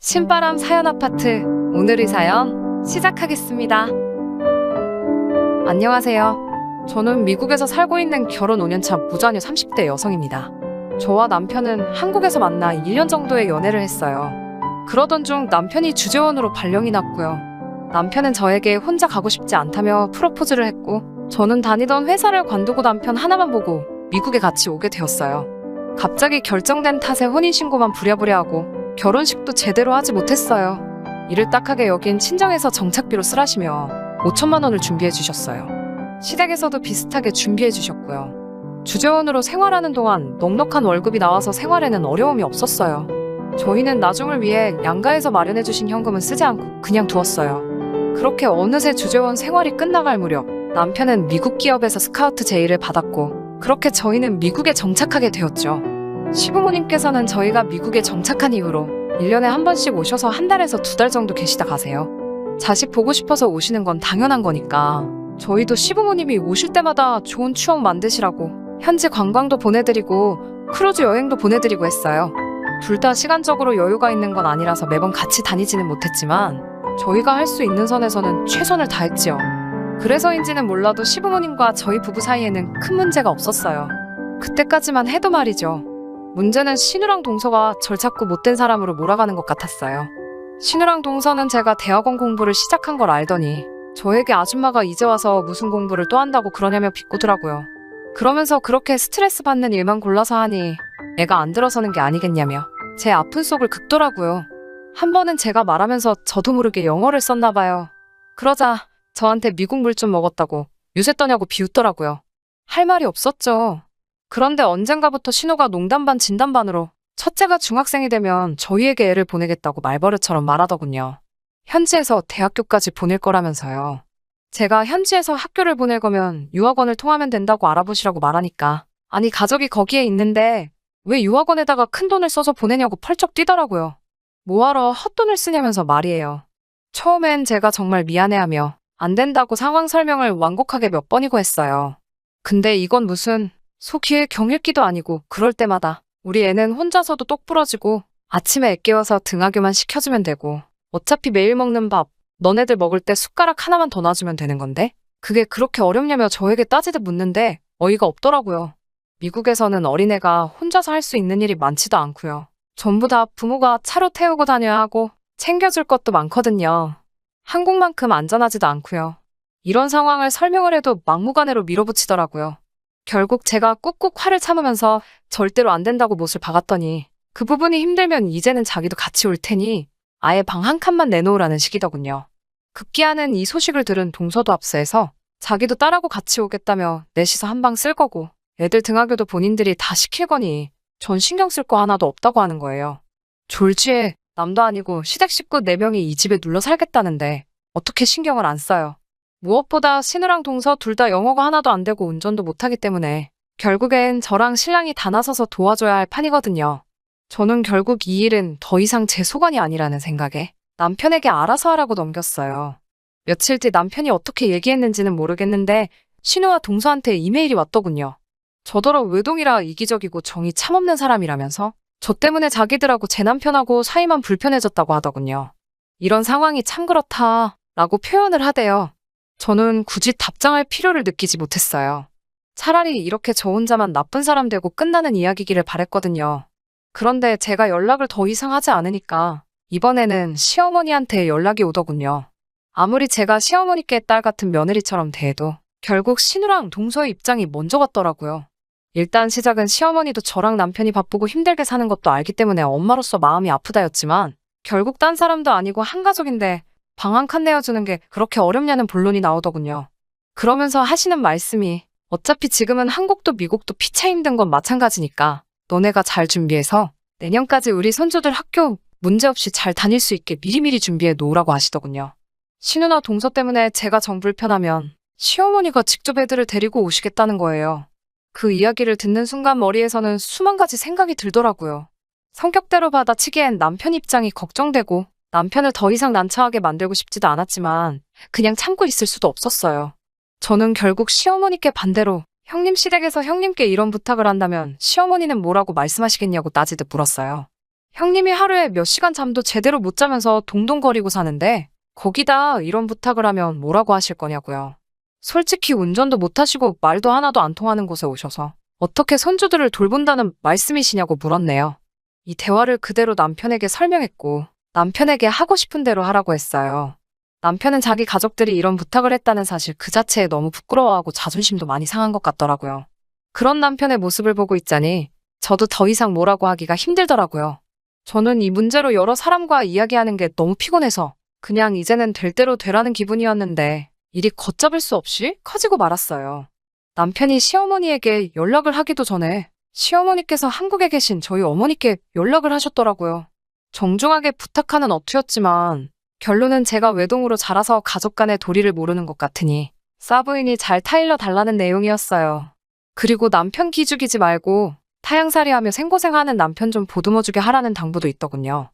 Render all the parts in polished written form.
신바람 사연 아파트, 오늘의 사연 시작하겠습니다. 안녕하세요. 저는 미국에서 살고 있는 결혼 5년차 무자녀 30대 여성입니다. 저와 남편은 한국에서 만나 1년 정도의 연애를 했어요. 그러던 중 남편이 주재원으로 발령이 났고요. 남편은 저에게 혼자 가고 싶지 않다며 프로포즈를 했고, 저는 다니던 회사를 관두고 남편 하나만 보고 미국에 같이 오게 되었어요. 갑자기 결정된 탓에 혼인신고만 부랴부랴 하고 결혼식도 제대로 하지 못했어요. 이를 딱하게 여긴 친정에서 정착비로 쓰라시며 5천만 원을 준비해 주셨어요. 시댁에서도 비슷하게 준비해 주셨고요. 주재원으로 생활하는 동안 넉넉한 월급이 나와서 생활에는 어려움이 없었어요. 저희는 나중을 위해 양가에서 마련해 주신 현금은 쓰지 않고 그냥 두었어요. 그렇게 어느새 주재원 생활이 끝나갈 무렵 남편은 미국 기업에서 스카우트 제의를 받았고, 그렇게 저희는 미국에 정착하게 되었죠. 시부모님께서는 저희가 미국에 정착한 이후로 1년에 한 번씩 오셔서 한 달에서 2달 정도 계시다 가세요. 자식 보고 싶어서 오시는 건 당연한 거니까 저희도 시부모님이 오실 때마다 좋은 추억 만드시라고 현지 관광도 보내드리고 크루즈 여행도 보내드리고 했어요. 둘 다 시간적으로 여유가 있는 건 아니라서 매번 같이 다니지는 못했지만 저희가 할 수 있는 선에서는 최선을 다했지요. 그래서인지는 몰라도 시부모님과 저희 부부 사이에는 큰 문제가 없었어요. 그때까지만 해도 말이죠. 문제는 신우랑 동서가 절 자꾸 못된 사람으로 몰아가는 것 같았어요. 신우랑 동서는 제가 대학원 공부를 시작한 걸 알더니 저에게 아줌마가 이제 와서 무슨 공부를 또 한다고 그러냐며 비꼬더라고요. 그러면서 그렇게 스트레스 받는 일만 골라서 하니 애가 안 들어서는 게 아니겠냐며 제 아픈 속을 긁더라고요. 한 번은 제가 말하면서 저도 모르게 영어를 썼나 봐요. 그러자 저한테 미국 물 좀 먹었다고 유세 떠냐고 비웃더라고요. 할 말이 없었죠. 그런데 언젠가부터 신우가 농담 반 진담 반으로 첫째가 중학생이 되면 저희에게 애를 보내겠다고 말버릇처럼 말하더군요. 현지에서 대학교까지 보낼 거라면서요. 제가 현지에서 학교를 보낼 거면 유학원을 통하면 된다고 알아보시라고 말하니까, 아니 가족이 거기에 있는데 왜 유학원에다가 큰 돈을 써서 보내냐고 펄쩍 뛰더라고요. 뭐하러 헛돈을 쓰냐면서 말이에요. 처음엔 제가 정말 미안해하며 안 된다고 상황 설명을 완곡하게 몇 번이고 했어요. 근데 이건 무슨 속이의 경읽기도 아니고 그럴 때마다 우리 애는 혼자서도 똑 부러지고 아침에 애 깨워서 등하교만 시켜주면 되고 어차피 매일 먹는 밥 너네들 먹을 때 숟가락 하나만 더 놔주면 되는 건데 그게 그렇게 어렵냐며 저에게 따지듯 묻는데 어이가 없더라고요. 미국에서는 어린애가 혼자서 할 수 있는 일이 많지도 않고요. 전부 다 부모가 차로 태우고 다녀야 하고 챙겨줄 것도 많거든요. 한국만큼 안전하지도 않고요. 이런 상황을 설명을 해도 막무가내로 밀어붙이더라고요. 결국 제가 꾹꾹 화를 참으면서 절대로 안 된다고 못을 박았더니 그 부분이 힘들면 이제는 자기도 같이 올 테니 아예 방 한 칸만 내놓으라는 식이더군요. 급기야는 이 소식을 들은 동서도 압수해서 자기도 딸하고 같이 오겠다며 넷이서 한 방 쓸 거고 애들 등하교도 본인들이 다 시킬 거니 전 신경 쓸 거 하나도 없다고 하는 거예요. 졸지에 남도 아니고 시댁 식구 4명이 이 집에 눌러 살겠다는데 어떻게 신경을 안 써요. 무엇보다 신우랑 동서 둘 다 영어가 하나도 안 되고 운전도 못하기 때문에 결국엔 저랑 신랑이 다 나서서 도와줘야 할 판이거든요. 저는 결국 이 일은 더 이상 제 소관이 아니라는 생각에 남편에게 알아서 하라고 넘겼어요. 며칠 뒤 남편이 어떻게 얘기했는지는 모르겠는데 신우와 동서한테 이메일이 왔더군요. 저더러 외동이라 이기적이고 정이 참 없는 사람이라면서 저 때문에 자기들하고 제 남편하고 사이만 불편해졌다고 하더군요. 이런 상황이 참 그렇다 라고 표현을 하대요. 저는 굳이 답장할 필요를 느끼지 못했어요. 차라리 이렇게 저 혼자만 나쁜 사람 되고 끝나는 이야기기를 바랬거든요. 그런데 제가 연락을 더 이상 하지 않으니까 이번에는 시어머니한테 연락이 오더군요. 아무리 제가 시어머니께 딸 같은 며느리처럼 대해도 결국 신우랑 동서의 입장이 먼저 같더라고요. 일단 시작은 시어머니도 저랑 남편이 바쁘고 힘들게 사는 것도 알기 때문에 엄마로서 마음이 아프다였지만 결국 딴 사람도 아니고 한 가족인데 방 한 칸 내어주는 게 그렇게 어렵냐는 본론이 나오더군요. 그러면서 하시는 말씀이 어차피 지금은 한국도 미국도 피차 힘든 건 마찬가지니까 너네가 잘 준비해서 내년까지 우리 손주들 학교 문제없이 잘 다닐 수 있게 미리미리 준비해 놓으라고 하시더군요. 신우나 동서 때문에 제가 정 불편하면 시어머니가 직접 애들을 데리고 오시겠다는 거예요. 그 이야기를 듣는 순간 머리에서는 수만 가지 생각이 들더라고요. 성격대로 받아치기엔 남편 입장이 걱정되고 남편을 더 이상 난처하게 만들고 싶지도 않았지만 그냥 참고 있을 수도 없었어요. 저는 결국 시어머니께 반대로 형님 시댁에서 형님께 이런 부탁을 한다면 시어머니는 뭐라고 말씀하시겠냐고 따지듯 물었어요. 형님이 하루에 몇 시간 잠도 제대로 못 자면서 동동거리고 사는데 거기다 이런 부탁을 하면 뭐라고 하실 거냐고요. 솔직히 운전도 못 하시고 말도 하나도 안 통하는 곳에 오셔서 어떻게 손주들을 돌본다는 말씀이시냐고 물었네요. 이 대화를 그대로 남편에게 설명했고 남편에게 하고 싶은 대로 하라고 했어요. 남편은 자기 가족들이 이런 부탁을 했다는 사실 그 자체에 너무 부끄러워하고 자존심도 많이 상한 것 같더라고요. 그런 남편의 모습을 보고 있자니 저도 더 이상 뭐라고 하기가 힘들더라고요. 저는 이 문제로 여러 사람과 이야기하는 게 너무 피곤해서 그냥 이제는 될 대로 되라는 기분이었는데 일이 걷잡을 수 없이 커지고 말았어요. 남편이 시어머니에게 연락을 하기도 전에 시어머니께서 한국에 계신 저희 어머니께 연락을 하셨더라고요. 정중하게 부탁하는 어투였지만 결론은 제가 외동으로 자라서 가족 간의 도리를 모르는 것 같으니 싸부인이 잘 타일러 달라는 내용이었어요. 그리고 남편 기죽이지 말고 타양살이하며 생고생하는 남편 좀 보듬어주게 하라는 당부도 있더군요.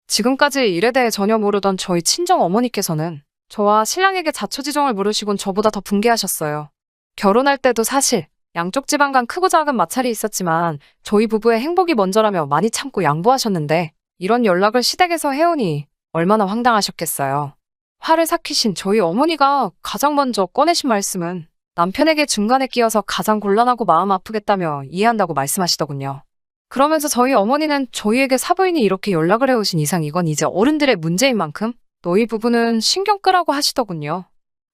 지금까지 일에 대해 전혀 모르던 저희 친정 어머니께서는 저와 신랑에게 자초지종을 물으시곤 저보다 더 분개하셨어요. 결혼할 때도 사실 양쪽 집안 간 크고 작은 마찰이 있었지만 저희 부부의 행복이 먼저라며 많이 참고 양보하셨는데 이런 연락을 시댁에서 해오니 얼마나 황당하셨겠어요. 화를 삭히신 저희 어머니가 가장 먼저 꺼내신 말씀은 남편에게 중간에 끼어서 가장 곤란하고 마음 아프겠다며 이해한다고 말씀하시더군요. 그러면서 저희 어머니는 저희에게 사부인이 이렇게 연락을 해오신 이상 이건 이제 어른들의 문제인 만큼 너희 부부는 신경 끄라고 하시더군요.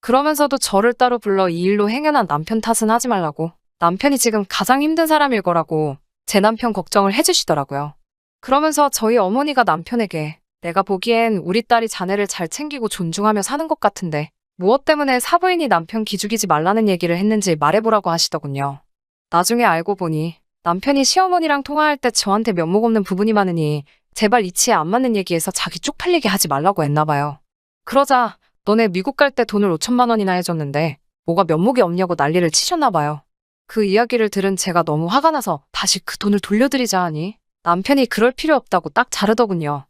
그러면서도 저를 따로 불러 이 일로 행여난 남편 탓은 하지 말라고 남편이 지금 가장 힘든 사람일 거라고 제 남편 걱정을 해주시더라고요. 그러면서 저희 어머니가 남편에게 내가 보기엔 우리 딸이 자네를 잘 챙기고 존중하며 사는 것 같은데 무엇 때문에 사부인이 남편 기죽이지 말라는 얘기를 했는지 말해보라고 하시더군요. 나중에 알고 보니 남편이 시어머니랑 통화할 때 저한테 면목 없는 부분이 많으니 제발 이치에 안 맞는 얘기해서 자기 쪽팔리게 하지 말라고 했나 봐요. 그러자 너네 미국 갈 때 돈을 5천만 원이나 해줬는데 뭐가 면목이 없냐고 난리를 치셨나 봐요. 그 이야기를 들은 제가 너무 화가 나서 다시 그 돈을 돌려드리자 하니 남편이 그럴 필요 없다고 딱 자르더군요.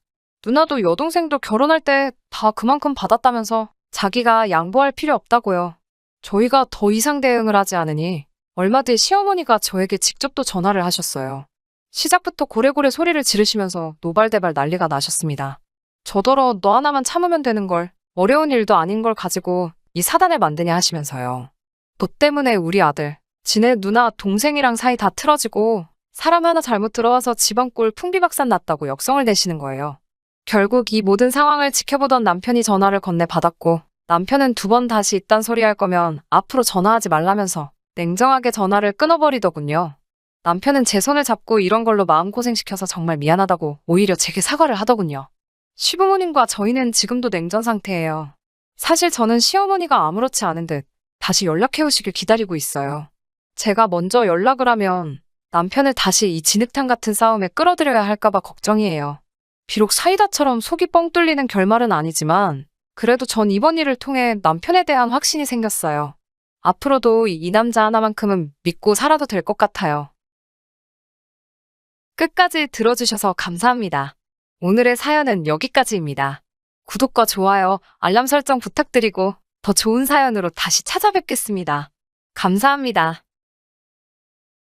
누나도 여동생도 결혼할 때 다 그만큼 받았다면서 자기가 양보할 필요 없다고요. 저희가 더 이상 대응을 하지 않으니 얼마 뒤 시어머니가 저에게 직접 또 전화를 하셨어요. 시작부터 고래고래 소리를 지르시면서 노발대발 난리가 나셨습니다. 저더러 너 하나만 참으면 되는 걸 어려운 일도 아닌 걸 가지고 이 사단을 만드냐 하시면서요. 너 때문에 우리 아들, 지네 누나 동생이랑 사이 다 틀어지고 사람 하나 잘못 들어와서 집안 꼴 풍비박산 났다고 역성을 내시는 거예요. 결국 이 모든 상황을 지켜보던 남편이 전화를 건네받았고 남편은 2번 다시 이딴 소리 할 거면 앞으로 전화하지 말라면서 냉정하게 전화를 끊어버리더군요. 남편은 제 손을 잡고 이런 걸로 마음고생시켜서 정말 미안하다고 오히려 제게 사과를 하더군요. 시부모님과 저희는 지금도 냉전 상태예요. 사실 저는 시어머니가 아무렇지 않은 듯 다시 연락해오시길 기다리고 있어요. 제가 먼저 연락을 하면 남편을 다시 이 진흙탕 같은 싸움에 끌어들여야 할까봐 걱정이에요. 비록 사이다처럼 속이 뻥 뚫리는 결말은 아니지만 그래도 전 이번 일을 통해 남편에 대한 확신이 생겼어요. 앞으로도 이 남자 하나만큼은 믿고 살아도 될 것 같아요. 끝까지 들어주셔서 감사합니다. 오늘의 사연은 여기까지입니다. 구독과 좋아요, 알람 설정 부탁드리고 더 좋은 사연으로 다시 찾아뵙겠습니다. 감사합니다.